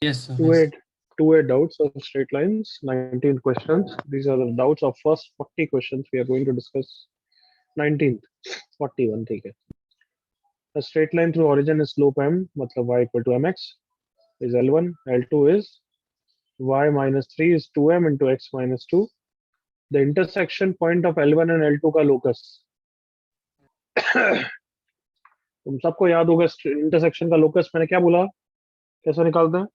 Yes, sir. Two Yes. A, two A doubts of straight lines, 19 questions. These are the doubts of first 40 questions we are going to discuss. 19th, 41, ठीक है. A straight line through origin is slope m, मतलब y equal to mx is L1. L2 is y minus 3 is 2m into x minus 2. The intersection point of L1 and L2 का locus. तुम सबको याद होगा intersection का locus मैंने क्या बोला, कैसे निकालते हैं,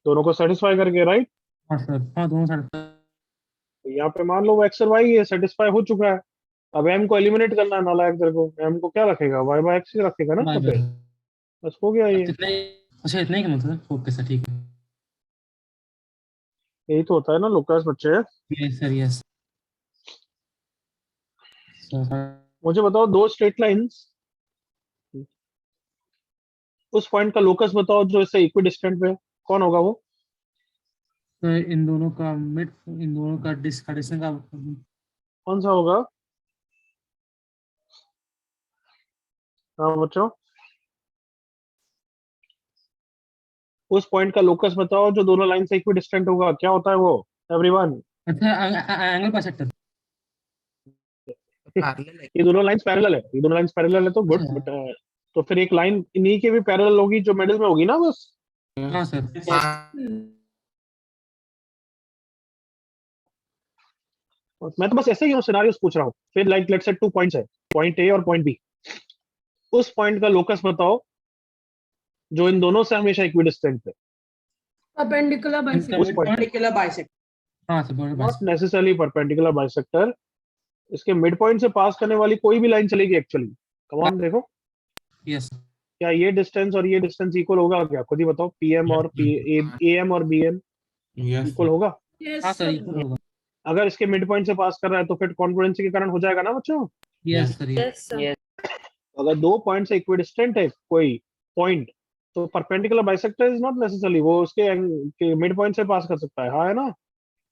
दोनों को सेटिस्फाई करके, राइट. हाँ सर, हाँ दोनों साइड। यहाँ पे मान लो वो एक्स और वाई ये सेटिस्फाई हो चुका है. अब एम को एलिमिनेट करना है नालायक तेरे को. एम को क्या रखेगा, वाई बाय एक्स ही रखेगा ना यहाँ पे. बस हो गया ये. इतना ही, अच्छा इतना ही का मतलब. ओके सर, ठीक है. यही तो होता है ना लोकस बच्चे. Yes sir, yes sir. मुझे बताओ दो स्ट्रेट लाइंस, उस पॉइंट का लोकस बताओ जो इससे इक्वी डिस्टेंट पे, कौन होगा वो. इन दोनों का मिड, इन दोनों का डिस्कशन का. कौन सा होगा. हाँ बच्चों, उस पॉइंट का लोकस बताओ जो दोनों लाइन से इक्वी डिस्टेंट होगा. क्या होता है वो, एवरीवन. अच्छा, एंगल बाइसेक्टर. ये दोनों लाइंस पैरेलल है, ये दोनों लाइंस पैरेलल है तो गुड. अच्छा. बट तो फिर एक लाइन इन्हीं के भी पैरेलल होगी जो मिडिल में होगी ना बस. हाँ सर. मैं तो बस ऐसे ही सिनारियोस पूछ रहा हूँ. फिर लाइक लेट्स से 2 पॉइंट्स है, पॉइंट ए और पॉइंट बी. उस पॉइंट का लोकस बताओ जो इन दोनों से हमेशा इक्वी डिस्टेंट है. Perpendicular bisector. उस point- परपेंडिकुलर बाइसेक्टर. हाँ sir, not necessarily perpendicular bisector. इसके मिड पॉइंट से पास करने वाली कोई भी लाइन चलेगी एक्चुअली. कम ऑन देखो, यस. क्या ये डिस्टेंस और ये डिस्टेंस इक्वल होगा क्या, खुद ही बताओ. पीएम और एएम और बीएम इक्वल होगा. हाँ सर, इक्वल होगा. अगर इसके मिड पॉइंट से पास कर रहा है तो फिर कॉन्ग्रुएंसी के कारण हो जाएगा ना बच्चों. Yes sir, yes. अगर दो पॉइंट से इक्विडिस्टेंट है कोई पॉइंट, तो perpendicular bisector is not necessarily वो उसके मिड पॉइंट से पास कर सकता है. हाँ है ना.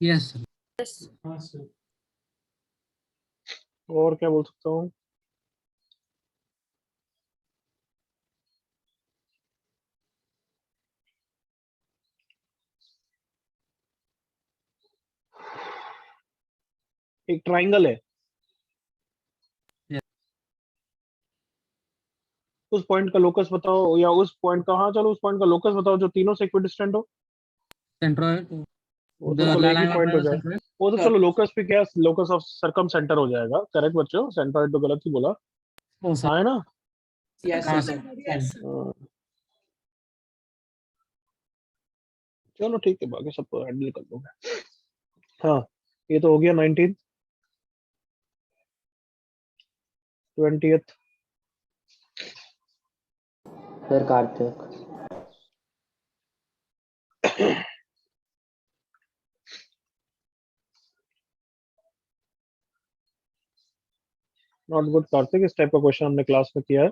Yes sir. और क्या बोल सकता हूँ. एक ट्राइंगल है, Yes. उस पॉइंट का लोकस बताओ, या उस पॉइंट का, हाँ चलो उस पॉइंट का लोकस बताओ जो तीनों से इक्विडिस्टेंट हो. सेंट्रोइड. वो तो चलो एक ही पॉइंट हो जाए. वो तो चलो लोकस पे क्या, लोकस ऑफ सर्कम सेंटर हो जाएगा. करेक्ट बच्चों, सेंट्रोइड तो गलत ही बोला. हाँ है ना. यस हाँ सर. हाँ. चलो ठीक है, बाकी सबको हैंडल कर लूंगा. हाँ, ये तो हो गया 19th. 20th. Sir Kartik. Not good Kartik. इस टाइप का क्वेश्चन हमने क्लास में किया है.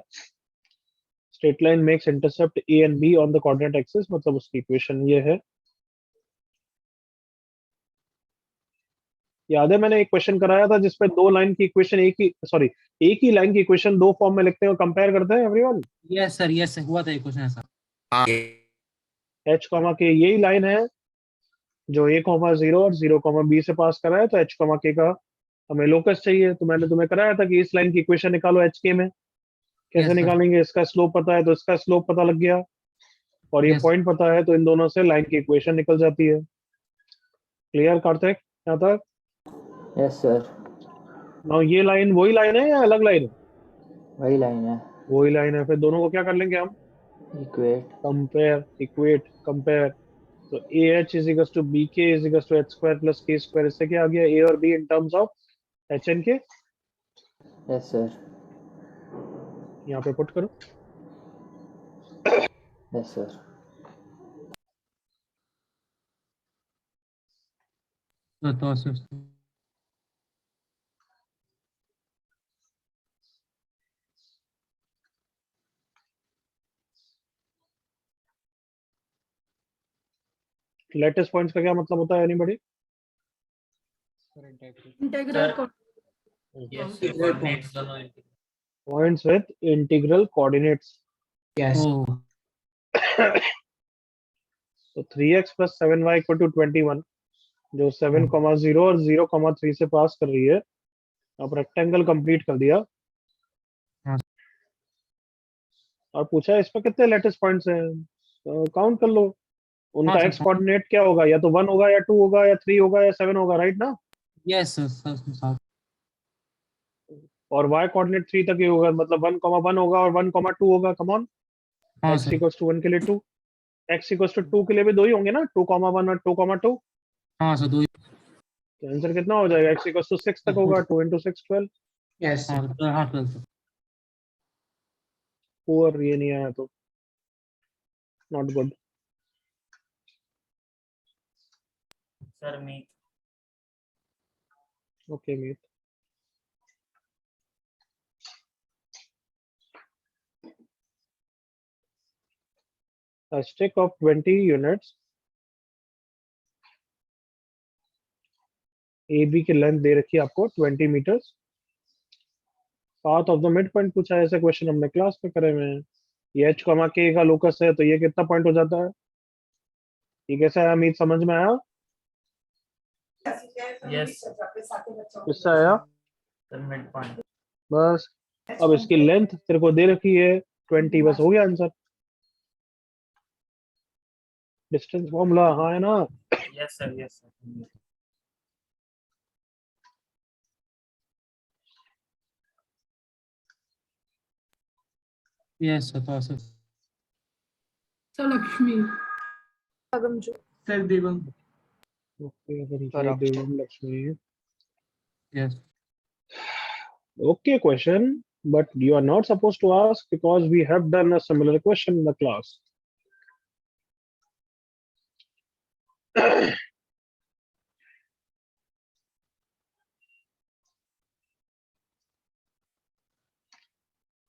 Straight line makes intercept A and be on the coordinate axis, मतलब उसकी इक्वेशन ये है. याद है मैंने एक क्वेश्चन कराया था जिसपे दो लाइन की इक्वेशन एक ही लाइन की इक्वेशन दो फॉर्म में लिखते हैं और कंपेयर करते हैं everyone. Yes sir, yes sir, हुआ था ये क्वेश्चन ऐसा. एच कॉमा के यही लाइन है जो ए कॉमा 0 और 0 कॉमा बी से पास करा है. तो एच कॉमा के का हमें लोकस चाहिए. तो मैंने तुम्हें कराया था कि इस लाइन की इक्वेशन निकालो एच के में. कैसे Yes, sir. निकालेंगे, इसका स्लोप पता है तो इसका स्लोप पता लग गया, और ये Yes. पॉइंट पता है तो इन दोनों से लाइन की इक्वेशन निकल जाती है. क्लियर कार्तिक यहाँ तक. Yes sir. नाउ ये लाइन वही लाइन है या अलग लाइन है. वही लाइन है. वही लाइन है. फिर दोनों को क्या कर लेंगे हम, इक्वेट. Compare, equate, compare. तो A H is equal to B K is equal to H square plus K square. इससे क्या आ गया, ए और B in terms of H N K. Yes sir. यहाँ पे पुट करो. Yes sir. तो सर. लेटेस्ट पॉइंट्स का क्या मतलब होता है, anybody. Integral points with integral coordinates. Yes. Oh, तो 3x plus 7y equal to 21, जो 7,0 और 0,3 से पास कर रही है। अब रेक्टेंगल कंप्लीट कर दिया हाँ। और पूछा इस पर कितने लेटेस्ट पॉइंट्स हैं, तो काउंट कर लो। उनका हाँ, एक्स कोऑर्डिनेट क्या होगा, या तो 1 होगा या 2 होगा या 3 होगा या 7 होगा, राइट ना। Yes sir. और y कोऑर्डिनेट 3 तक ही होगा, मतलब 1,1 होगा और 1,2 होगा। कम ऑन, हाँ x सर। इक्वल्स टू 1 के लिए 2, x इक्वल्स टू 2 के लिए भी 2 ही होंगे ना, 2,1 और 2,2। हाँ सर, 2 तो आंसर कितना हो जाएगा, x इक्वल्स टू 6 तक होगा, 2 into 6 12। Yes sir. हाँ सर। पुअर, ये नहीं आया तो नॉट गुड। सर मी ओके मीत, a stick of 20 units AB की लेंथ दे रखी है आपको 20 meters, path of the mid point पूछा है। ऐसे क्वेश्चन हमने क्लास में करे हुए हैं। ये h, k का लोकस है, तो ये कितना पॉइंट हो जाता है, ये कैसा है अमित, समझ में आया, यस किससे आया। Sir mid point. बस, अब इसकी लेंथ तेरे को दे रखी है 20, बस हो गया आंसर। डिस्टेंस फॉर्मूला, हाँ है ना। Yes sir. Yes sir. So Lakshmi. Sir Devam. Okay, Devam Lakshmi. Yes Okay, question, but you are not supposed to ask because we have done a similar question in the class.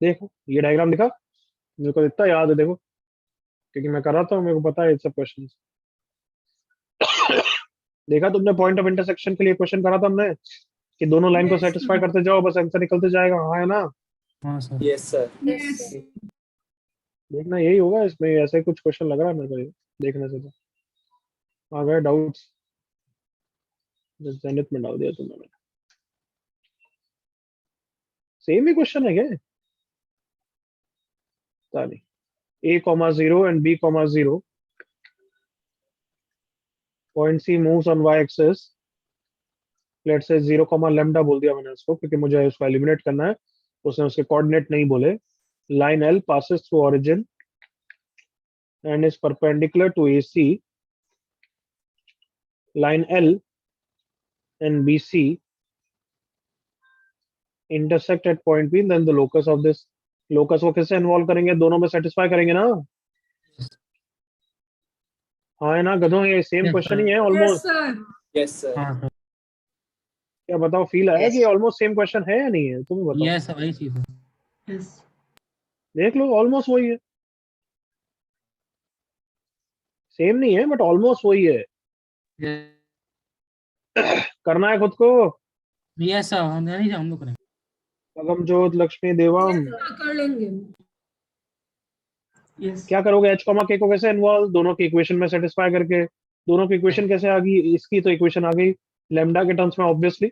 देखो ये diagram दिखा, मेरे को इतना याद है, देखो क्योंकि मैं कर रहा था, मेरे को पता है सब क्वेश्चन। देखा तुमने, पॉइंट ऑफ इंटरसेक्शन के लिए क्वेश्चन करा था हमने कि दोनों लाइन को Yes, सेटिस्फाई sir. करते जाओ, बस आंसर निकलते जाएगा, हाँ है ना। हाँ सर। Yes sir. Yes. देखना यही होगा इसमें, ऐसे ही कुछ क्वेश्चन लग रहा है मेरे को ये देखने से। तो आ गए डाउट्स, जेनिथ में डाल दिया तुमने। सेम ही क्वेश्चन है क्या, पता नहीं। a,0 and b,0, point C moves on y-axis, let's say 0, lambda बोल दिया मैंने उसको क्योंकि मुझे उसको एलिमिनेट करना है, उसने उसके कोऑर्डिनेट नहीं बोले। Line L passes through origin and is perpendicular to AC. Line L and BC intersect at point B, then the locus of this, locus को किससे इन्वॉल्व करेंगे, दोनों में सेटिस्फाई करेंगे ना। हाँ है ना गधों, ये सेम Yes, क्वेश्चन sir. ही है Yes, almost. sir. Yes sir. हाँ सर। क्या बताओ, फील आया कि ऑलमोस्ट सेम क्वेश्चन है या नहीं है, तुम्हें बताओ। यस सर, वही चीज है। यस देख लो, ऑलमोस्ट वही है, सेम नहीं है बट ऑलमोस्ट वही है। करना है खुद को। यस सर, हम नहीं, हम लोग करेंगे। अगमजोत लक्ष्मी देवम, Yes, sir, कर लेंगे. यस क्या करोगे, h, k को कैसे इन्वॉल्व, दोनों की इक्वेशन में सेटिस्फाई करके। दोनों की इक्वेशन कैसे आ गई, इसकी तो इक्वेशन आ गई लैम्डा के टर्म्स में ऑब्वियसली।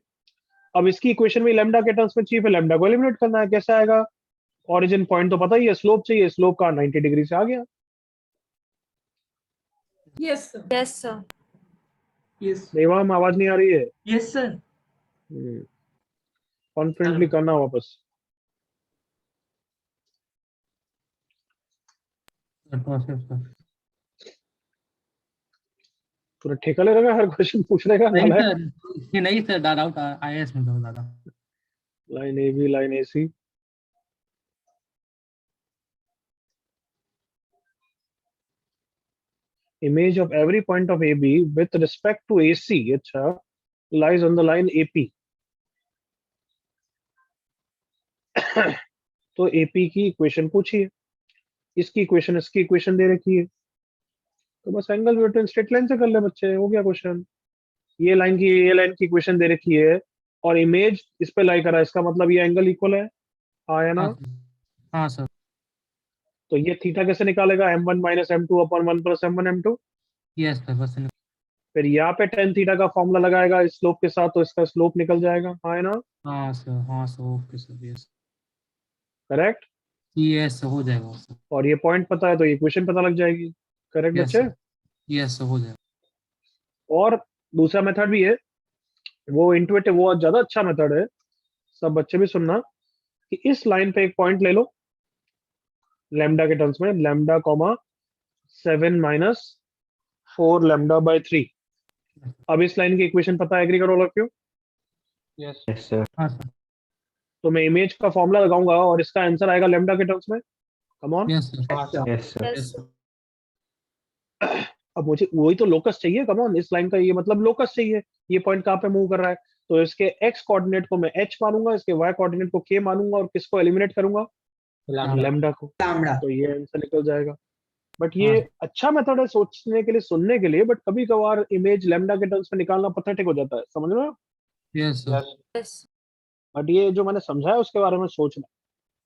अब इसकी इक्वेशन में लैम्डा के टर्म्स में चाहिए, फिर लैम्डा को एलिमिनेट करना है, कैसे आएगा। ओरिजिन पॉइंट तो पता ही है, स्लोप चाहिए, स्लोप का 90 डिग्री से आ गया। Yes, sir. Yes, sir. Yes Devam आवाज नहीं आ रही है, यस सर। कॉन्फिडेंटली करना वापस। सर। पूरा ठेका ले रहेगा हर क्वेश्चन पूछने का, नहीं नालायक। सर, ये नहीं सर, डाउट आया इसमें बहुत ज्यादा। Line A B, line A C, image of every point of AB with respect to AC, अच्छा, lies on the line AP. तो AP की इक्वेशन पूछिए, इसकी इक्वेशन, इसकी इक्वेशन दे रखी है, तो बस एंगल बिटवीन स्ट्रेट लाइन से कर ले बच्चे, हो गया क्वेश्चन। ये लाइन की, ये लाइन की इक्वेशन दे रखी है और इमेज इस पे लाई करा है, इसका मतलब ये एंगल इक्वल है, हाँ या ना। हाँ सर। तो ये थीटा कैसे निकालेगा, m1 - m2 / 1 + m1 m2, yes sir बस फिर यहाँ पे टेन थीटा का फॉर्मूला लगाएगा इस स्लोप के साथ, तो इसका स्लोप निकल जाएगा, हाँ है ना? हाँ sir okay sir yes correct. Yes हो जाएगा सर और ये पॉइंट पता है तो ये इक्वेशन पता लग जाएगी। करेक्ट यस बच्चे? सर यस सर हो जाएगा और दूसरा मेथड भी है, वो इंटुइटिव, वो ज्यादा अच्छा मेथड है, सब बच्चे भी सुनना, कि इस लाइन पे एक पॉइंट ले लो लैम्डा के टर्म्स में, लैम्डा कॉमा 7 - 4 λ/3। अब इस लाइन की इक्वेशन पता है, एग्री करो all of you? Yes sir. हाँ सर तो मैं इमेज का फॉर्मूला लगाऊंगा और इसका आंसर आएगा लैम्डा के टर्म्स में। कम on. Yes sir yes sir. Yes sir अब मुझे वही तो लोकस चाहिए, कम ऑन, इस लाइन का ये मतलब लोकस चाहिए, ये पॉइंट कहाँ पे मूव कर रहा है, तो इसके एक्स कोऑर्डिनेट को मैं एच मानूंगा, इसके वाई कोऑर्डिनेट को के मानूंगा, और किसको एलिमिनेट करूंगा? लैम्डा को। लैम्डा। तो ये आंसर निकल जाएगा। बट हाँ ये अच्छा मेथड है सोचने के लिए, सुनने के लिए, बट कभी कभार इमेज लैम्डा के टर्म्स में निकालना पथेटिक हो जाता है, समझ रहे हो? Yes sir Yes. बट ये जो मैंने समझाया उसके बारे में सोचना।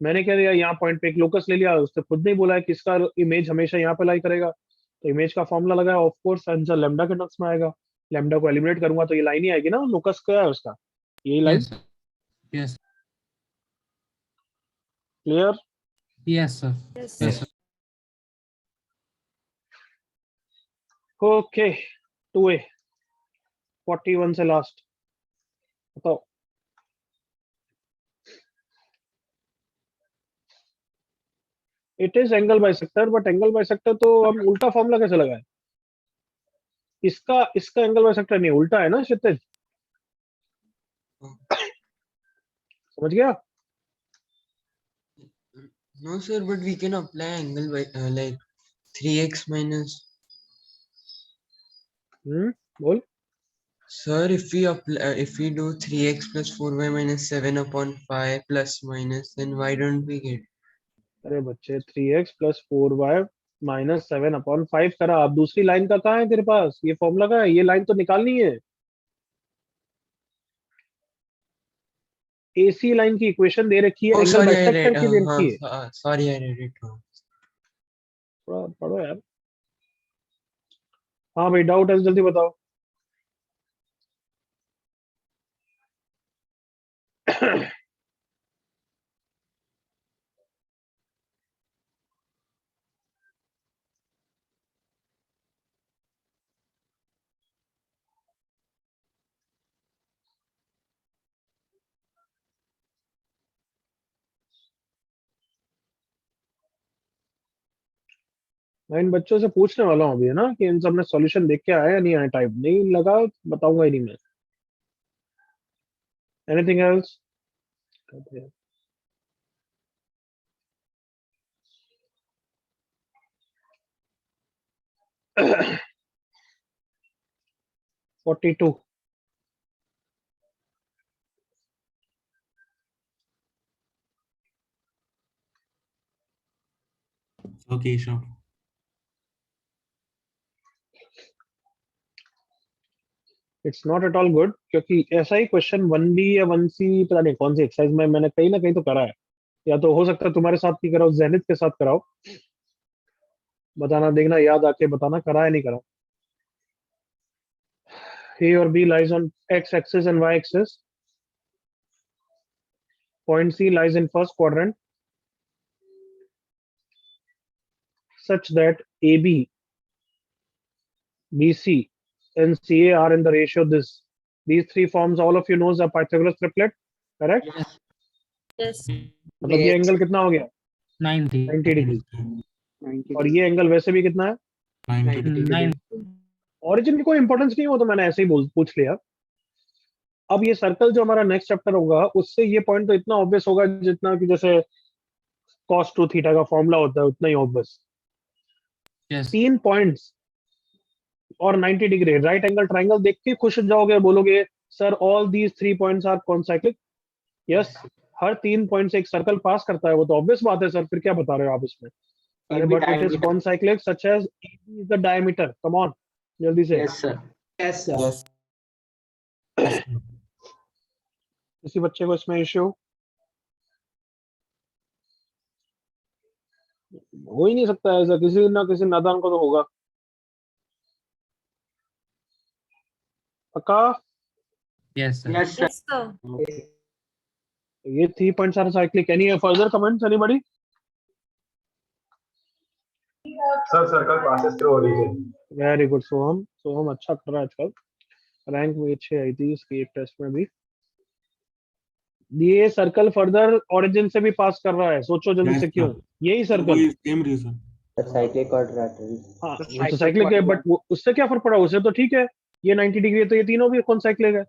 मैंने क्या दिया, यहाँ पॉइंट पे एक लोकस ले लिया, उसने खुद नहीं बोला है कि इसका इमेज हमेशा यहाँ पे लाई करेगा, तो इमेज का फॉर्मूला लगाया, ऑफ कोर्स आंसर लैम्डा के टर्म्स में आएगा। लैम्डा को एलिमिनेट करूंगा तो ये लाइन ही आएगी ना, लोकस क्या है उसका, यही line. Yes yes clear? Yes sir Yes. Yes sir okay, 2A 41 से लास्ट बताओ। It is angle bisector, but angle bisector तो हम उल्टा फॉर्मूला कैसे लगाए? इसका इसका एंगल बाइसेक्टर नहीं, उल्टा है ना क्षितिज, समझ गया? No, sir, but we can apply angle by like 3x minus. बोल। Sir, if we do 3x plus 4y minus 7 upon 5 plus minus, then why don't we get? अरे बच्चे 3x + 4y - 7/5 करा, अब दूसरी लाइन का कहाँ है तेरे पास? ये फॉर्मूला का है, ये लाइन तो निकालनी है। एसी लाइन की इक्वेशन दे रखी है, Oh, angle sorry, I bisector read. की दे रखी है। Sorry, I read it wrong. थोड़ा पढ़ो यार। हाँ भाई, डाउट है तो जल्दी बताओ। मैं इन बच्चों से पूछने वाला हूँ अभी, है ना, कि इन सब ने सॉल्यूशन देख के आया या नहीं आया, टाइप नहीं लगा बताऊंगा ही नहीं मैं। Anything else? 42। Okay, sure. It's not at all good, क्योंकि ऐसा ही क्वेश्चन 1B या 1C, पता नहीं कौन सी एक्सरसाइज में मैंने कहीं ना कहीं तो करा है, या तो हो सकता है तुम्हारे साथ ही कराओ, जैनित के साथ कराओ, बताना, देखना याद आके बताना करा है नहीं करा। A or B lies on x axis and y axis. Point C lies in first quadrant such that AB, BC, and CA are in the ratio this. These three forms all of you knows a Pythagoras triplet, correct? Yes. मतलब ये angle कितना हो गया? 90 90 degree. और ये angle वैसे भी कितना है? 9 ओरिजिन की कोई इंपॉर्टेंस नहीं हो, तो मैंने ऐसे ही पूछ लिया। अब ये सर्कल जो हमारा नेक्स्ट चैप्टर होगा, उससे ये पॉइंट तो इतना ऑब्वियस होगा जितना कि जैसे cos 2 थीटा का फॉर्मूला होता है, उतना ही ऑब्वियस। यस 3 पॉइंट्स और 90 डिग्री राइट एंगल ट्राइंगल देख के खुश हो जाओगे, बोलोगे sir all these 3 points are concyclic. Yes, हर 3 पॉइंट से एक सर्कल पास करता है, वो तो ऑब्वियस बात है सर, फिर क्या बता रहे हो आप इसमें? अरे but it is concyclic such as AB is the diameter. Come on जल्दी से। Yes sir. Yes, sir. Yes किसी बच्चे को इसमें इश्यू हो ही नहीं सकता, ऐसा किसी ना किसी नादान को तो होगा। पक्का? Yes, sir. Yes, sir. Yes, sir. ये 3 points are cyclic. Any further comments, anybody? Sir circle passes through origin. Very good Soham. Soham अच्छा कर रहा है आजकल, रैंक में अच्छी आई थी इसकी एक टेस्ट में भी। ये सर्कल फर्दर ओरिजिन से भी पास कर रहा है, सोचो जल्दी Yes, से क्यों? sir. यही circle. Same reason. The cyclic quadrilateral. हाँ वो तो साइक्लिक है, बट उससे क्या फर्क पड़ा? उससे तो ठीक है, ये 90 डिग्री है तो ये तीनों भी कौन साइक्लिक है,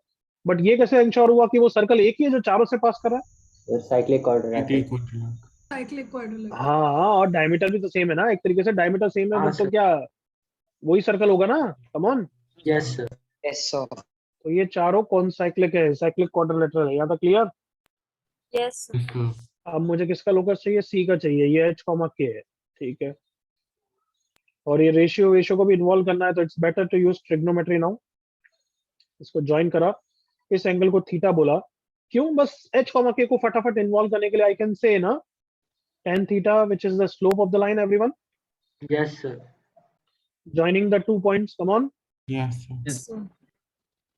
बट ये कैसे इंश्योर हुआ कि वो सर्कल एक ही है जो चारों से पास कर रहा है? The cyclic quadrilateral. Anti-quadrilateral. Cyclic quadrilateral. हाँ हाँ, और डायमीटर भी तो सेम है ना, एक तरीके से डायमीटर सेम है, हाँ, फिर तो sir. क्या वही सर्कल होगा ना? Come on. Yes, sir. Yes, sir. तो ये चारों कौन साइक्लिक है, साइक्लिक क्वाड्रिलेटरल है, यहाँ तक clear? Yes, sir. Yes, sir. अब मुझे किसका लोकस चाहिए? सी का चाहिए, ये एच कॉमा के है, ठीक है। और ये रेशियो वेशियो को भी इन्वॉल्व करना है, तो it's better to use trigonometry now. इसको ज्वाइन करा, इस एंगल को थीटा बोला, क्यों? बस एच कॉमा के को फटाफट इन्वॉल्व करने के लिए आई कैन से ना tan theta which is the slope of the line, everyone Yes, sir. Joining the 2 points, come on. Yes, sir. Yes. So,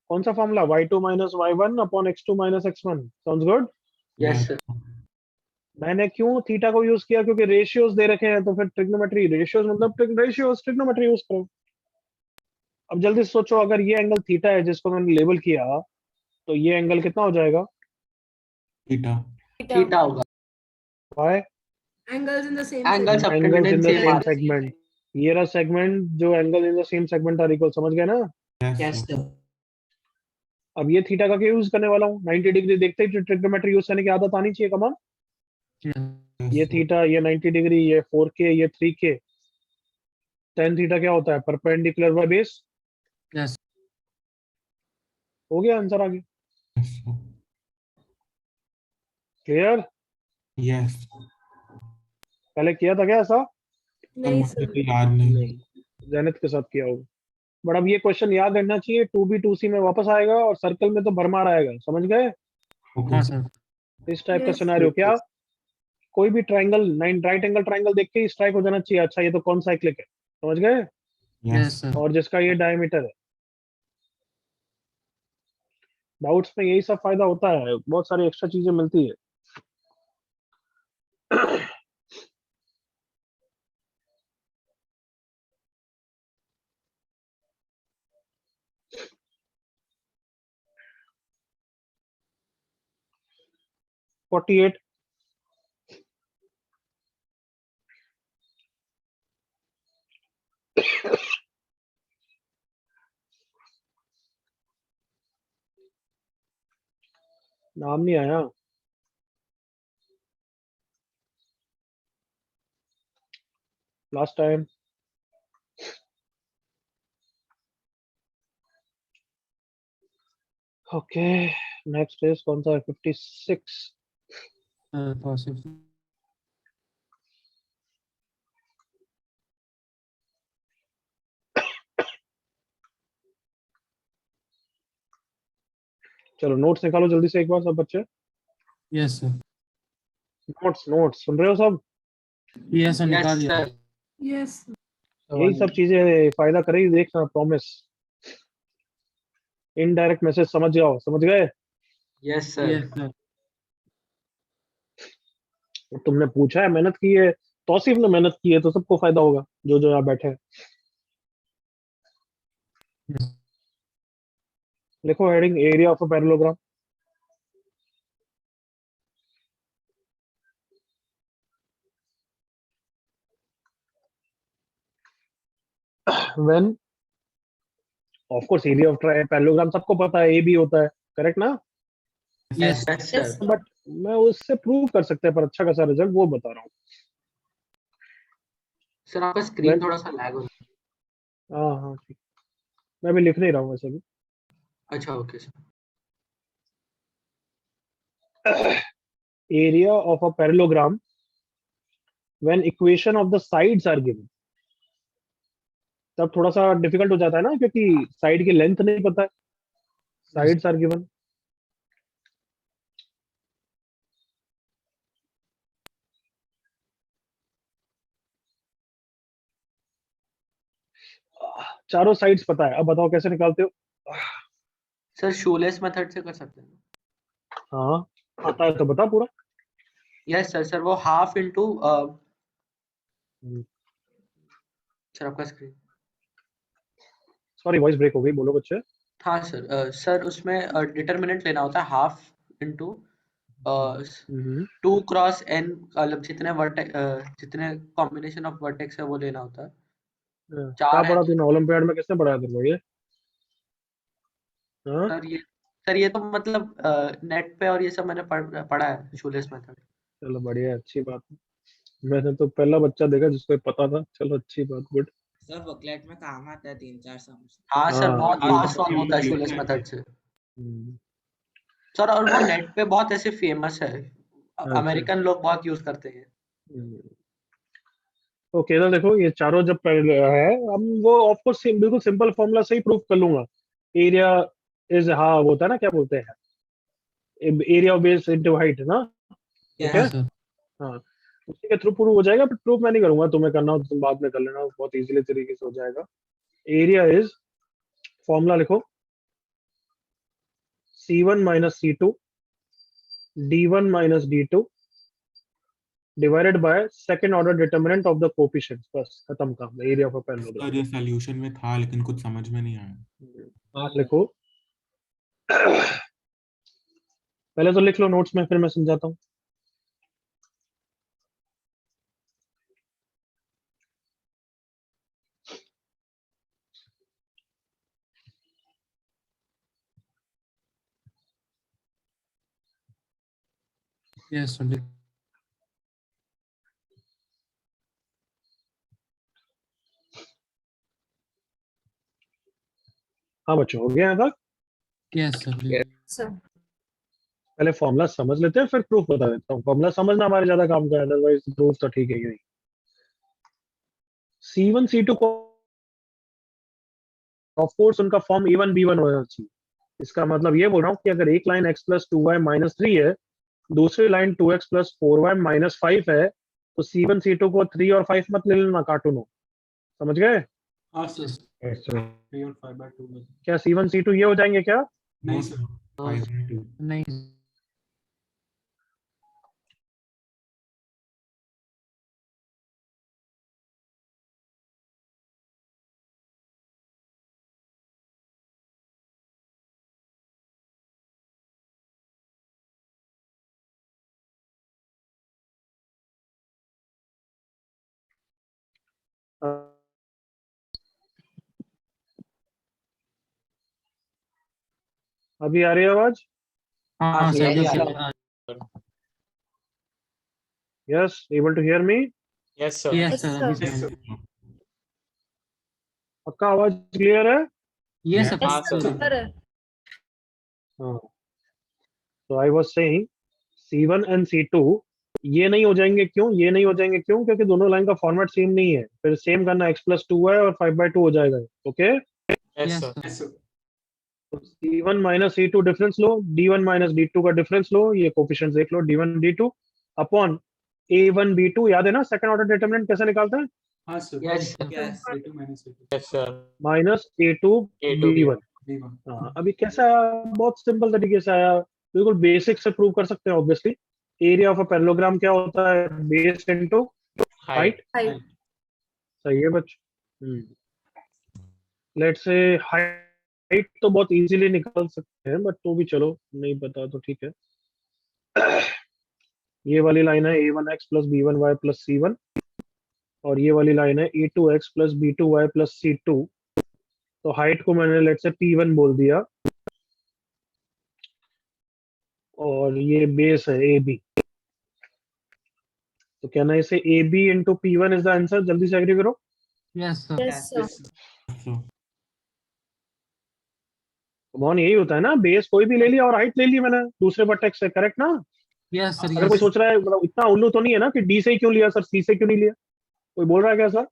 कौन सा formula? y2 minus y1 upon x2 minus x1, sounds good. Yes, sir. मैंने क्यों theta को use किया? क्योंकि ratios दे रखे हैं, तो फिर ट्रिग्नोमेट्री, रेशियोज मतलब रेशियोज, ट्रिग्नोमेट्री यूज करो। अब जल्दी से सोचो, अगर ये एंगल थीटा है जिसको मैंने लेबल किया, तो ये एंगल कितना हो जाएगा? Theta. Theta होगा. y angles in the same Angles segment. subtended angles in in the same same arc. Segment. ये रहा सेगमेंट जो angle in the same segment are equal, समझ गए ना? Yes, Yes, sir. sir. अब ये थीटा का क्या यूज करने वाला हूँ? 90 डिग्री देखते ही ट्रिग्नोमेट्री यूज करने की आदत आनी चाहिए, कमान। Yes. Yes, ये sir. थीटा, ये 90 डिग्री, ये 4k, ये 3k। tan थीटा क्या होता है? Perpendicular by base. Yes. हो गया आंसर, आगे Yes, sir. क्लियर? Yes. पहले किया था क्या ऐसा? नहीं मुझे sir. तो याद नहीं। नहीं, जेनिथ के साथ किया होगा। बट अब ये क्वेश्चन याद रखना चाहिए, 2b 2c में वापस आएगा और सर्कल में तो भरमार आएगा, समझ गए? Okay, हाँ sir. सर। इस टाइप का Yes, सिनेरियो, क्या कोई भी triangle, nine right angle triangle देख के इस टाइप हो जाना चाहिए, अच्छा ये तो कौन साइक्लिक है, समझ गए? Yes. Yes sir. और जिसका ये डायमीटर है। डाउट्स में यही सब फायदा होता है, बहुत सारी एक्स्ट्रा चीजें मिलती है। Forty eight. नाम नहीं आया। Last time. Okay, next is कौन सा है? 56। Possible. चलो नोट्स निकालो जल्दी से एक बार सब बच्चे। Yes sir. नोट्स नोट्स सुन रहे हो सब? Yes sir. Yes, निकाल दिया। sir. Yes. यही सब चीजें फायदा करेगी, देखना, प्रॉमिस। इनडायरेक्ट मैसेज समझ जाओ, समझ गए? Yes, sir. Yes sir. तुमने पूछा है, मेहनत की है, तौसीफ ने मेहनत की है, तो सबको फायदा होगा जो जो यहाँ बैठे हैं। Yes. लिखो heading, area of a parallelogram. When, of course area of parallelogram सबको पता है, ए बी होता है, करेक्ट ना? Yes. Yes, sir. बट मैं उससे प्रूव कर सकते हैं, पर अच्छा खासा रिजल्ट वो बता रहा हूँ। Sir, आपका screen थोड़ा सा lag हो रहा है. हाँ हाँ ठीक, मैं भी लिख नहीं रहा हूँ वैसे भी। अच्छा, okay, sir. Area of a parallelogram when equation of the sides are given, तब थोड़ा सा डिफिकल्ट हो जाता है ना, क्योंकि साइड की लेंथ नहीं पता है, साइड्स आर गिवन। चारों साइड्स पता है, अब बताओ कैसे निकालते हो? सर शूलेस मेथड से कर सकते हैं। हाँ आता है तो बता पूरा। यस सर, सर वो हाफ इंटू सर आपका स्क्रीन, सॉरी वॉइस ब्रेक हो गई, बोलो बच्चे। हाँ सर, सर उसमें डिटर्मिनेंट लेना होता है हाफ इंटू 2 क्रॉस n, मतलब जितने जितने कॉम्बिनेशन ऑफ वर्टेक्स है वो लेना होता है। क्या चार है पढ़ा तूने ओलंपियाड में, किसने पढ़ाया तेरे को ये? हाँ सर ये तो मतलब नेट पे और ये सब मैंने पढ़ा है शूलेस मेथड। चलो बढ़िया है, अच्छी बात है। मैंने तो पहला बच्चा देखा जिसको ये पता था। चलो अच्छी बात, गुड। सर बुकलेट में काम आता है 3-4 समझ। हाँ सर, हाँ बहुत ये फास्ट सॉल्व होता है शूलेस मेथड से हम्म, सर, और वो नेट पे बहुत ऐसे फेमस है, अच्छा अमेरिकन लोग बहुत यूज करते हैं। ओके तो देखो ये चारों जब है, हम वो ऑफकोर्स बिल्कुल सिंपल फॉर्मूला से ही प्रूव कर लूंगा। एरिया इज, हाँ वो होता है ना, क्या बोलते हैं, area of base into height ना, ठीक है। हाँ सर। हाँ उसी के थ्रू प्रूव हो जाएगा, बट प्रूव मैं नहीं करूंगा, तुम्हें करना हो तो तुम बाद में कर लेना, बहुत इजीली तरीके से हो जाएगा। एरिया इज, फॉर्मूला लिखो, C1 minus C2 D1 minus D2 divided by second order determinant of the coefficients. बस खत्म काम, area of a parallelogram. Sir ये सॉल्यूशन में था लेकिन कुछ समझ में नहीं आया। लिखो पहले तो लिख लो नोट्स में, फिर मैं समझाता हूँ। Yes sir. हाँ बच्चों, हो गया यहाँ तक? Yes sir. सर पहले फॉर्मूला समझ लेते हैं, फिर प्रूफ बता देता हूँ। फॉर्मूला समझना हमारे ज्यादा काम का है, अदरवाइज प्रूफ तो ठीक है ही नहीं। C1 C2 को ऑफ कोर्स उनका फॉर्म A1 B1 होना चाहिए। इसका मतलब ये बोल रहा हूँ कि अगर एक line x plus 2y minus 3 है, दूसरी line 2x plus 4y minus 5 है, तो C1 C2 को 3 और 5 मत ले लेना कार्टूनो, समझ गए? हाँ सर। 3 और 5/2 क्या C1 C2 ये हो जाएंगे क्या? नहीं सर, 5/2। नहीं अभी आ रही है आवाज? हाँ sir. yes, yes sir. Sir. Yes, able to hear me? Yes sir. Yes sir अभी Yes, सर। पक्का आवाज क्लियर है? Yes sir. हाँ सर। सर हाँ, तो I was saying C1 and C2 ये नहीं हो जाएंगे क्यों? ये नहीं हो जाएंगे क्यों? क्योंकि दोनों लाइन का फॉर्मेट सेम नहीं है। फिर सेम करना, x प्लस 2 है और 5/2 हो जाएगा। Okay, yes yes sir. तो C1 माइनस C2 डिफरेंस लो, D1 माइनस D2 का डिफरेंस लो, ये कोफिशिएंट्स देख लो, D1 D2 upon A1 B2। याद है ना सेकंड ऑर्डर डिटरमिनेंट कैसे निकालते हैं? हाँ sir. Yes yes A2 minus A2 yes sir. Minus A2 A2 B1। B1। हाँ, अभी कैसा आया? बहुत सिंपल तरीके से आया, बिल्कुल बेसिक से प्रूव कर सकते हैं। Obviously area of a parallelogram क्या होता है? Base into height. हाइट सही है बच्चों। लेट्स से हाइट तो बहुत इजीली निकाल सकते हैं, बट तो भी चलो नहीं पता तो ठीक है। ये वाली लाइन है A1x plus B1y plus C1, और ये वाली लाइन है A2x plus B2y plus C2। तो हाइट को मैंने लेट्स से P1 बोल दिया, और ये बेस है AB। तो कहना है इसे AB into P1 is the answer. जल्दी से एग्री करो। Yes sir. Yes sir sir come on, यही होता है ना, बेस कोई भी ले लिया और हाइट ले ली मैंने दूसरे वर्टेक्स से, करेक्ट ना? Yes sir. अगर कोई यस सोच रहा है मतलब इतना उल्लू तो नहीं है ना कि D से ही क्यों लिया सर, C से क्यों नहीं लिया? कोई बोल रहा है क्या सर?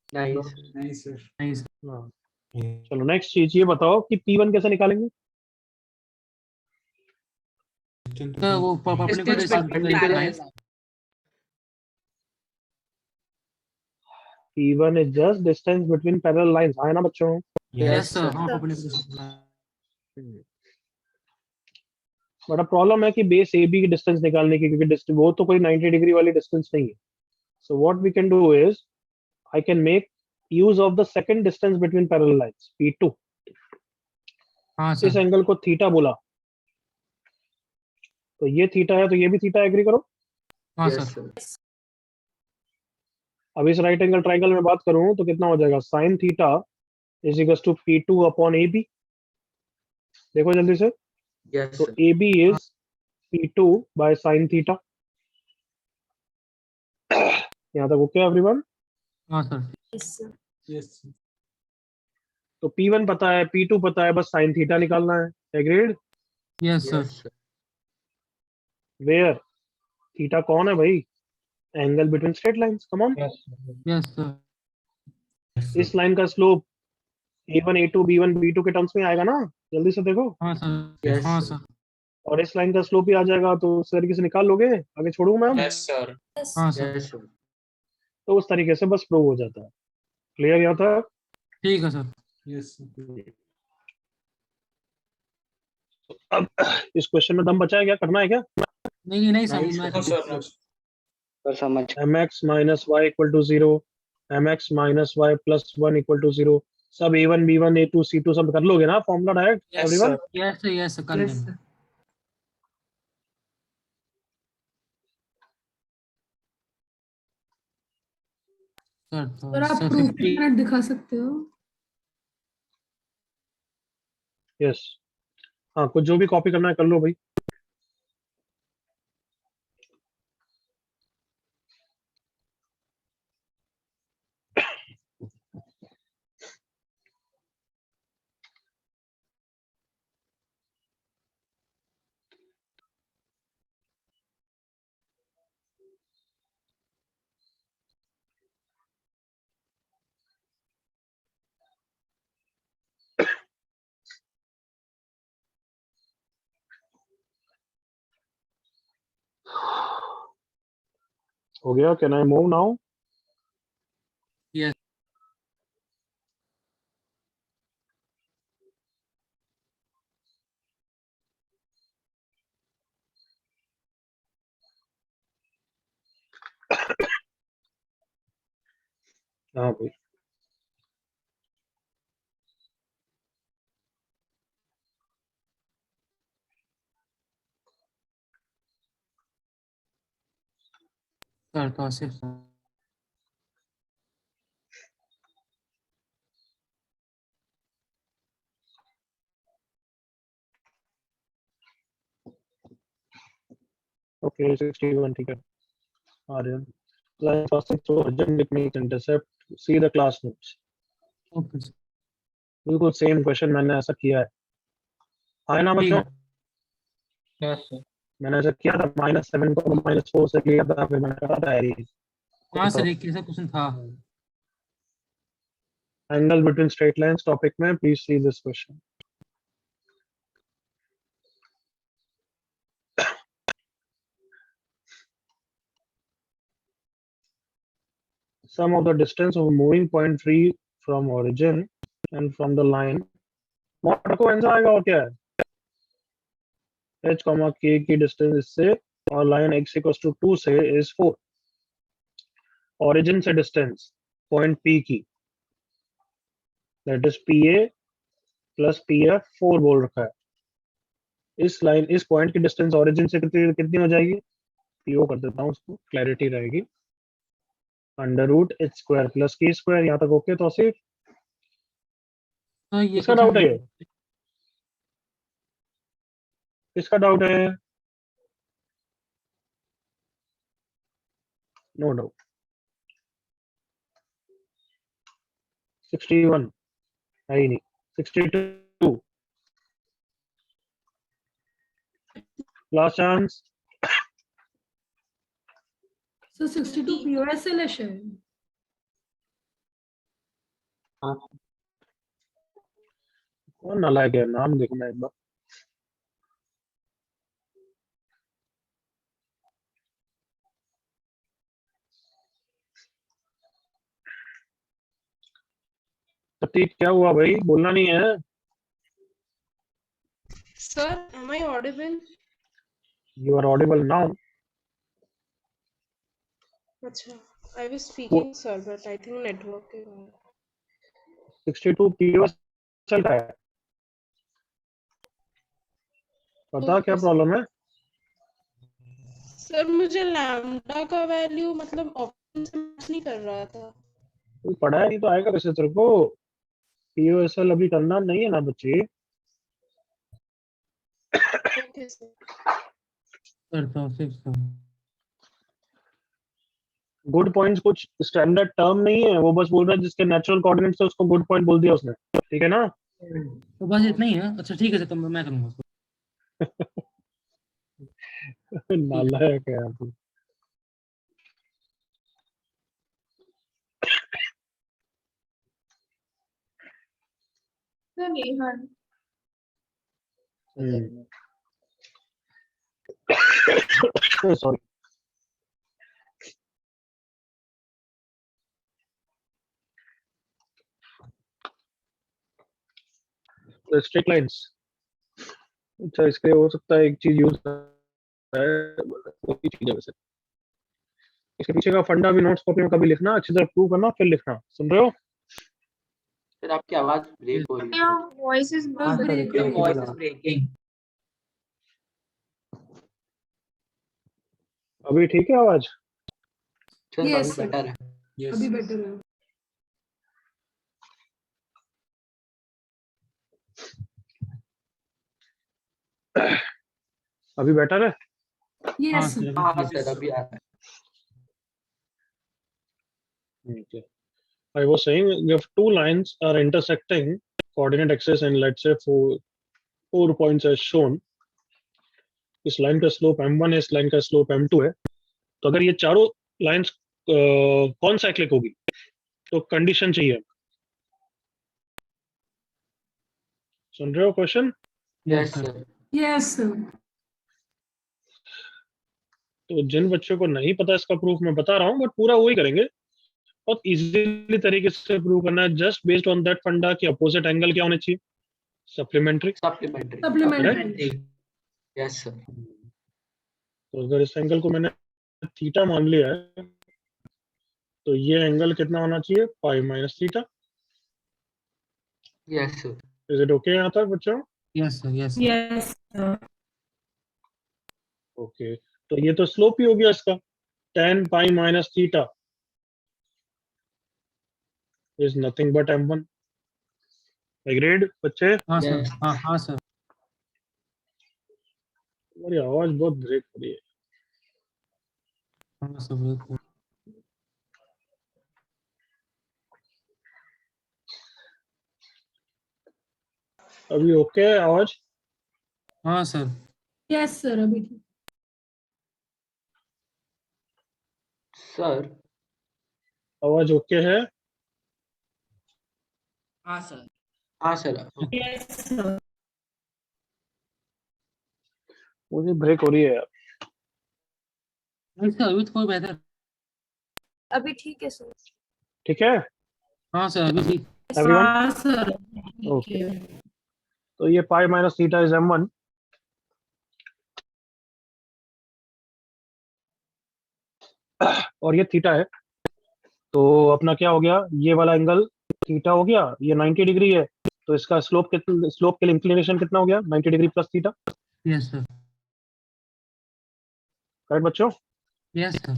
नहीं नहीं सर। नहीं सर। हाँ, चलो नेक्स्ट चीज ये बताओ कि P1 कैसे निकालेंगे? तो वो अपने को Distance between parallel P1 is just distance between parallel lines। हाँ ना बच्चों? Yes sir. हाँ अपने को बड़ा प्रॉब्लम है कि बेस ए बी की डिस्टेंस निकालने की, क्योंकि डिस्टेंस वो तो कोई 90 डिग्री वाली डिस्टेंस नहीं है. So what we can do is I can make use of the second distance between parallel lines P2. हाँ इस सर. एंगल को थीटा बोला, तो ये थीटा है, तो ये भी थीटा. एग्री करो. हाँ Yes, सर. sir. अब इस राइट एंगल ट्राइंगल में बात करूं तो कितना हो जाएगा, sine theta is equal to P2 upon AB. देखो जल्दी से. Yes, तो sir. AB is P2 by sine theta. यहाँ तक ओके एवरीवन. हाँ सर. Yes, sir. यस तो P1 पता है, P2 पता है, बस साइन थीटा निकालना है. Agreed. Yes sir. Yes, sir. Where theta कौन है भाई, angle between straight lines. Come on. Yes sir. इस लाइन का slope A1 A2 B1 B2 के टर्म्स में आएगा ना. जल्दी से देखो. हाँ सर. Yes, हाँ sir. सर. और इस लाइन का स्लोप भी आ जाएगा, तो उस तरीके से निकाल लोगे. आगे छोड़ूंगा मैं. Yes, sir. हाँ सर. Yes, sir. तो उस तरीके से बस प्रूव हो जाता है. क्लियर यहाँ तक. ठीक है सर. यस अब इस क्वेश्चन में दम बचा है क्या, करना है क्या. नहीं नहीं सर. नहीं, मैं No, sir. No, sir. Sir समझ mx minus Y equal to 0, mx minus Y plus 1 equal to 0. सब A1 B1 A2 C2 सब कर लोगे ना formula direct. Yes, everyone. sir. Yes sir. Yes sir. कर Yes, लेंगे. sir. सर तो sir आप सर प्रूफ 50. करना दिखा सकते हो. यस. हाँ, कुछ जो भी कॉपी करना है कर लो भाई. हो गया. Can I move now. Yes. हाँ भाई. सर तो सिर्फ ओके 61. ठीक है. Aryan. line passing through origin technique intercept. See the class notes. Okay sir. बिल्कुल सेम क्वेश्चन मैंने ऐसा किया है. हाँ ना ठीक बच्चों. है. Yes sir. मैंने ऐसा किया था, -7 को -4 से लिया था, फिर मैंने कहा था एरीज. हाँ सर. एक ऐसा क्वेश्चन था. Angle between straight lines topic में please see this question. Sum of the distance of a moving point free from origin and from the line. Mod को आंसर आएगा और क्या है. h, k की डिस्टेंस इससे और लाइन x इक्वल्स टू 2 से इज 4. origin से डिस्टेंस पॉइंट p की that is pa plus pf 4 बोल रखा है. इस लाइन इस पॉइंट की डिस्टेंस origin से कितनी कितनी हो जाएगी. po कर देता हूँ, उसको क्लैरिटी रहेगी. √h square plus k square. यहाँ तक ओके. तो सिर्फ तो ये किसका डाउट है, क्वेश्चन किसका डाउट है. No doubt. 61 है ही नहीं. 62 लास्ट चांस. So 62 POSL है शायद. कौन नालायक है, नाम देखना एक बार. प्रतीक क्या हुआ भाई, बोलना नहीं है. Sir, am I audible? You are audible now. Acha, I was speaking, sir, but I think network is on. 62 POSL का है, पता क्या Okay, प्रॉब्लम है? सर मुझे लैम्डा का वैल्यू मतलब ऑप्शन से मैच नहीं कर रहा था। तू पढ़ाया नहीं तो आएगा कैसे तेरे को? POSL अभी करना नहीं है ना बच्चे। Okay sir. करता हूँ 6 गुड पॉइंट्स कुछ स्टैंडर्ड टर्म नहीं है, वो बस बोल रहा है जिसके नेचुरल कोऑर्डिनेट्स है उसको गुड पॉइंट बोल दिया उसने, ठीक है ना? तो बस इतना ही है। अच्छा ठीक है सर, तो मैं करूँगा उसको। नालायक है यार तू। सर नेहान सॉरी। स्ट्रेट लाइंस, अच्छा इसके हो सकता है एक चीज यूज है, वो भी चीज है वैसे। इसके पीछे का फंडा भी नोट्स कॉपी में कभी लिखना, अच्छी तरह प्रूव करना, फिर लिखना। सुन रहे हो? फिर आपकी आवाज ब्रेक हो रही है। your voice is हाँ sir, breaking. your voice is breaking. अभी ठीक है आवाज? चल Yes, अभी sir. बेटर है। Yes. अभी बेटर है। अभी बेटर है? हाँ Yes, sir. सर, हाँ अभी सर अभी आ रहा है। Okay. I was saying if two lines are intersecting coordinate axis and let's say four points as shown, इस लाइन का स्लोप m1 है, इस लाइन का स्लोप m2 है, तो अगर ये चारों लाइंस कौन साइक्लिक होगी तो कंडीशन चाहिए। सुन रहे हो question? Yes sir. Yes, sir. तो जिन बच्चों को नहीं पता इसका प्रूफ मैं बता रहा हूँ, बट पूरा वही करेंगे। बहुत इजीली तरीके से प्रूव करना है, जस्ट बेस्ड ऑन दैट फंडा कि अपोजिट एंगल क्या होने चाहिए, supplementary. Supplementary. Supplementary. Yes sir. तो अगर इस एंगल को मैंने थीटा मान लिया है तो ये एंगल कितना होना चाहिए? Pi minus theta. Yes sir. Is it okay यहाँ तक बच्चों? Yes sir, yes sir. Yes, sir. Okay, तो ये तो स्लोप ही हो गया इसका, tan pi minus theta is nothing but m1। Agreed बच्चे? हाँ सर, Yes. हाँ सर। मेरी आवाज बहुत ब्रेक हो रही है। हाँ सर, बिल्कुल। अभी ओके है आवाज? हाँ सर। Yes, sir. अभी ठीक। सर आवाज ओके है? हाँ सर। हाँ सर। Yes, sir. मुझे ब्रेक हो रही है यार। नहीं सर, अभी तो कोई बेहतर। अभी ठीक है सर। ठीक है हाँ सर, अभी ठीक। एवरीवन? हाँ, sir. ठीक ओके, है। तो ये pi minus theta is m1 और ये थीटा है, तो अपना क्या हो गया, ये वाला एंगल थीटा हो गया, ये 90 डिग्री है, तो इसका स्लोप कितना, स्लोप के लिए इंक्लिनेशन कितना हो गया? 90 degree plus theta. Yes sir, right बच्चों? Yes sir.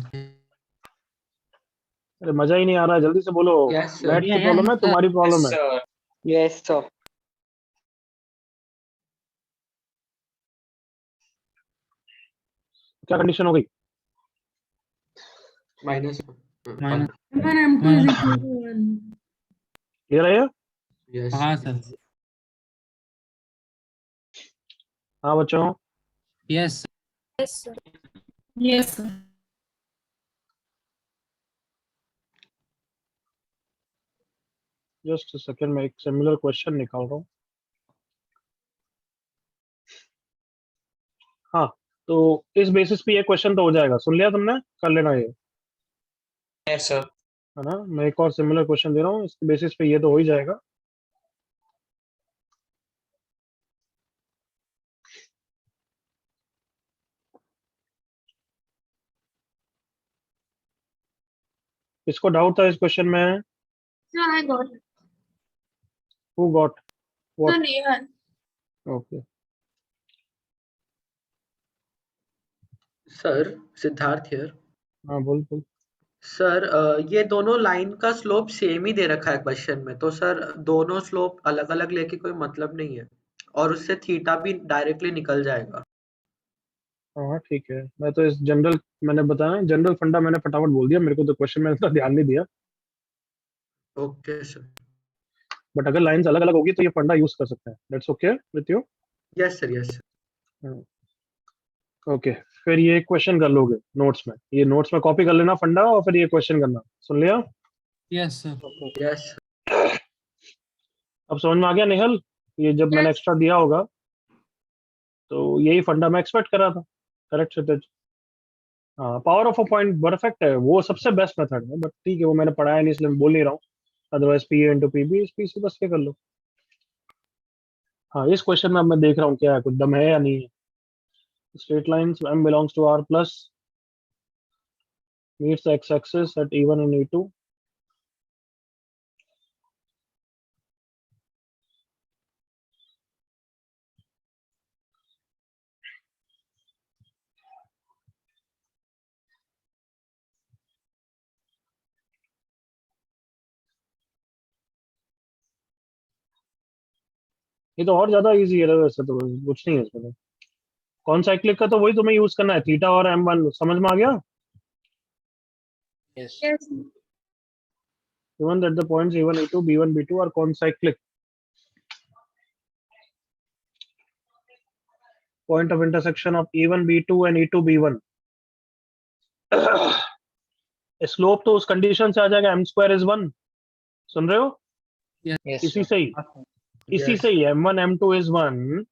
अरे मजा ही नहीं आ रहा है, जल्दी से बोलो। Yes, sir. मैथ की Yeah, प्रॉब्लम है, sir. तुम्हारी प्रॉब्लम है? sir. Yes sir. क्या कंडीशन हो गई? Minus minus. M1 M2 is equal to 1. Clear है ये? यस हाँ सर, हाँ बच्चों? Yes. Yes sir. Yes, sir. Just second में एक सिमिलर क्वेश्चन निकाल रहा हूँ। हाँ, तो इस बेसिस पे ये क्वेश्चन तो हो जाएगा, सुन लिया तुमने? कर लेना ये, Yes, sir. है ना? मैं एक और सिमिलर क्वेश्चन दे रहा हूँ, इसके बेसिस पे ये तो हो ही जाएगा। किसको डाउट था इस क्वेश्चन में? Sir, I got it. Who got Sir, what? Nehan. Okay, sir Siddharth here. हाँ बोल बोल। सर ये दोनों लाइन का स्लोप सेम ही दे रखा है क्वेश्चन में, तो सर दोनों स्लोप अलग अलग लेके कोई मतलब नहीं है, और उससे थीटा भी डायरेक्टली निकल जाएगा। हाँ ठीक है, मैं तो इस जनरल मैंने बताया जनरल फंडा मैंने फटाफट बोल दिया, मेरे को तो क्वेश्चन में इतना ध्यान नहीं दिया। Okay sir. बट अगर लाइंस अलग अलग होगी तो ये फंडा यूज कर सकते हैं। That's okay with you? Yes sir, yes sir. Okay, फिर ये क्वेश्चन कर लोगे नोट्स में, ये नोट्स में कॉपी कर लेना फंडा, और फिर ये क्वेश्चन करना। सुन लिया? Yes sir. यस अब समझ में आ गया निहल? ये जब मैंने एक्स्ट्रा दिया होगा तो यही फंडा मैं एक्सपेक्ट कर रहा था। करेक्ट क्षितिज? हाँ, power of a point perfect है, वो सबसे बेस्ट मेथड है, बट ठीक है वो मैंने पढ़ाया नहीं इसलिए मैं बोल नहीं रहा हूँ। Otherwise P A into P B, इस पी से बस के कर लो। हाँ, इस क्वेश्चन में अब मैं देख रहा हूँ क्या है, कुछ दम है या नहीं है। Straight lines m belongs to r plus meets the x-axis at E1 and E2. ये तो और ज्यादा इजी है वैसे तो, कुछ नहीं है इसमें। कौन साइक्लिक का तो वही तुम्हें यूज करना है, थीटा और m1, समझ में आ गया? Yes. Yes. Given that the points E1, E2, B1, B2 are concyclic, point of intersection of E1, B2 and E2, B1, slope तो उस कंडीशन से आ जाएगा m square is 1। सुन रहे हो? Yes, इसी sir. से ही इसी से ही m1 m2 is 1,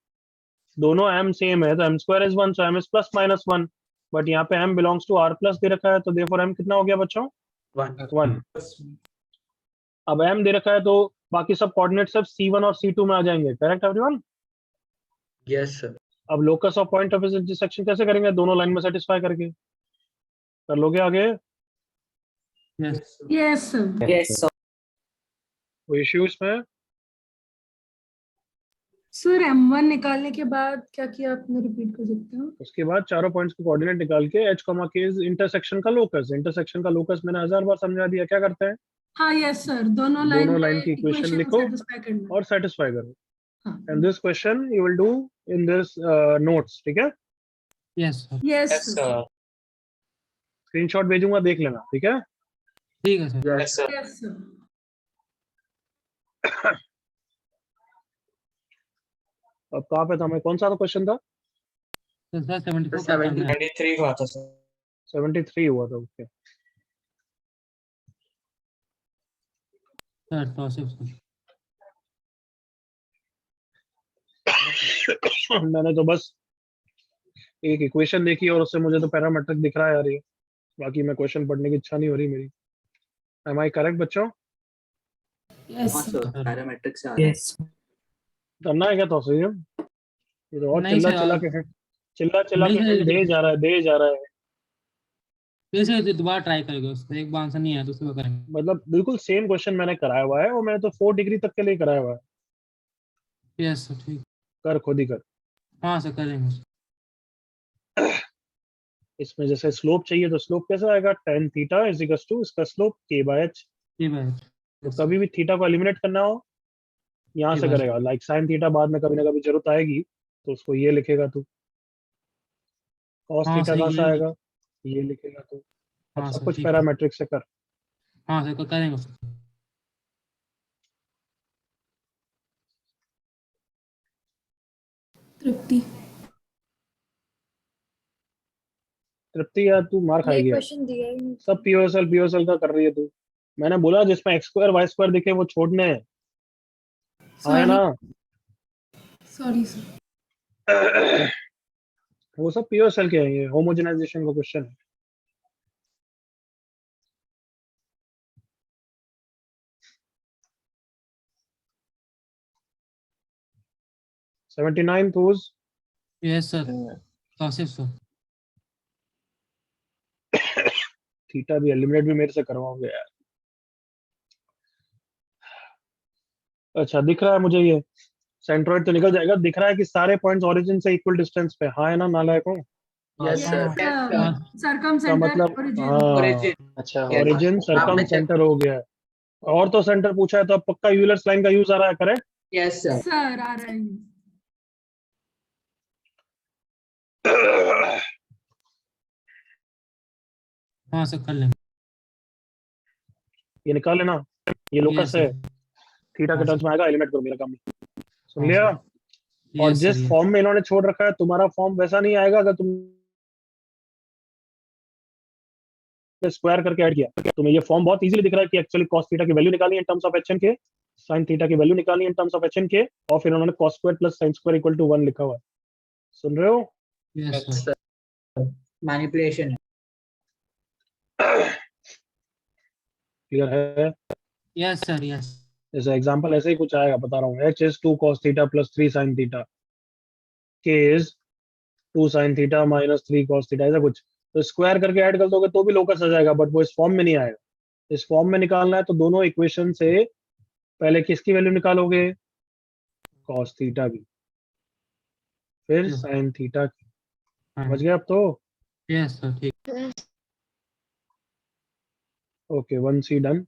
दोनों m सेम है तो m square is 1, so m is plus minus 1, but यहाँ पे m belongs to r plus दे रखा है तो therefore m कितना हो गया बच्चों? 1। अब m दे रखा है तो बाकी सब कोऑर्डिनेट सब c1 और c2 में आ जाएंगे। Correct everyone? Yes sir. अब locus of point of intersection कैसे करेंगे? दोनों लाइन में सेटिस्फाई करके कर लोगे आगे? Yes Yes, sir. Yes, sir. कोई इश्यू इसमें? Sir, M1 निकालने के बाद क्या किया आपने, रिपीट कर सकते हो? उसके बाद चारों पॉइंट्स के कोऑर्डिनेट निकाल के h, k इंटरसेक्शन का लोकस, इंटरसेक्शन का लोकस मैंने 1000 बार समझा दिया। क्या करते हैं? हाँ, यस सर, दोनों दोनों लाइन लाइन की इक्वेशन लिखो सेटिस्फाई करना। और सेटिस्फाई करो। हाँ, and this question you will do in this notes, ठीक है? Yes sir. Yes Yes, sir, sir. Screenshot भेजूंगा, देख लेना, ठीक है? ठीक है sir. Yes, sir. Yes sir. अब कहाँ पे था मैं, कौन सा तो क्वेश्चन था? सर 74 सर, 23 हुआ था, sir. 73 हुआ था। Okay sir Tausif sir. मैंने तो बस एक इक्वेशन देखी और उससे मुझे तो पैरामीट्रिक दिख रहा है यार ये, बाकी मैं क्वेश्चन पढ़ने की इच्छा नहीं हो रही मेरी। एम आई करेक्ट बच्चों? यस हाँ, सर। sir. Parametric से आ रहा है. Yes. करना है क्या तौसीफ? ये तो और नहीं चिल्ला सर, चिल्ला के है, चिल्ला चिल्ला के नहीं hint सर, दे जा रहा है, दे जा रहा है। वैसे दोबारा ट्राई करेंगे, उससे एक बार आंसर नहीं आया तो उसको करेंगे। मतलब बिल्कुल सेम क्वेश्चन मैंने कराया हुआ है और मैंने तो 4 डिग्री तक के लिए कराया हुआ है। यस सर ठीक। कर खुद ही कर। हाँ सर करेंगे। इसमें जैसे स्लोप चाहिए तो स्लोप कैसे आएगा? tan theta is equals to इसका स्लोप k बाय h। ठीक है। तो कभी भी थीटा को एलिमिनेट करना हो यहाँ से बस। करेगा, लाइक sin थीटा बाद में कभी ना कभी जरूरत आएगी तो उसको ये लिखेगा तू। cos हाँ थीटा सर कहाँ से ये। आएगा? ये लिखेगा तू। अब हाँ सब सर कुछ ठीक है। पैरामेट्रिक से कर। हाँ सर करेंगे सर। तृप्ति। तृप्ति यार तू मार ये खाएगी यार। क्वेश्चन दिया ही नहीं। सब पीओएसएल का कर रही है तू। मैंने बोला जिसमें x स्क्वायर y स्क्वायर दिखे वो छोड़ने हैं। हाँ है ना? Sorry sir. वो सब पीओएसएल के हैं, ये होमोजेनाइजेशन का क्वेश्चन है। $79 who's yes sir Tausif sir. Theta भी एलिमिनेट भी मेरे से करवाओगे यार। अच्छा दिख रहा है मुझे ये सेंट्रोइड तो निकल जाएगा। दिख रहा है कि सारे पॉइंट्स ओरिजिन से इक्वल डिस्टेंस पे, हाँ है ना नालायकों? यस सर सरकम इसका सेंटर मतलब ओरिजिन हाँ अच्छा ओरिजिन सरकम आपने check- सेंटर हो गया है। और तो सेंटर पूछा है तो अब पक्का यूलर्स लाइन का यूज आ रहा है, करेक्ट? यस सर सर आ रहा है हाँ सर कर लेंगे। ये निकाल लेना, ये लोकस Yes, है, sir. थीटा के हाँ, टर्म्स में आएगा, एलिमिनेट करो, मेरा काम नहीं। सुन हाँ, लिया? और Yes, जिस sir, yes. फॉर्म में इन्होंने छोड़ रखा है तुम्हारा फॉर्म वैसा नहीं आएगा अगर तुम स्क्वायर करके ऐड किया। तुम्हें ये फॉर्म बहुत इजीली दिख रहा है कि एक्चुअली cos थीटा की वैल्यू निकालनी है in terms of H N के, sin थीटा की वैल्यू निकालनी है in terms of H N के, और फिर उन्होंने cos square plus sin square equal to 1 लिखा हुआ है। सुन रहे हो? Yes, sir. मैनिपुलेशन है। क्लियर है? Yes, sir, yes. जैसे एग्जांपल ऐसे ही कुछ आएगा, बता रहा हूँ। h is 2 cos theta plus 3 sin theta, k is 2 sin theta minus 3 cos theta, ऐसा कुछ। तो स्क्वायर करके ऐड कर दोगे तो भी लोकस आ जाएगा, बट वो इस फॉर्म में नहीं आएगा। इस फॉर्म में निकालना है तो दोनों इक्वेशन से पहले किसकी वैल्यू निकालोगे? cos थीटा की, फिर Yes. sin थीटा की। हाँ, समझ गए अब तो? Yes, sir, ठीक। Okay 1C done.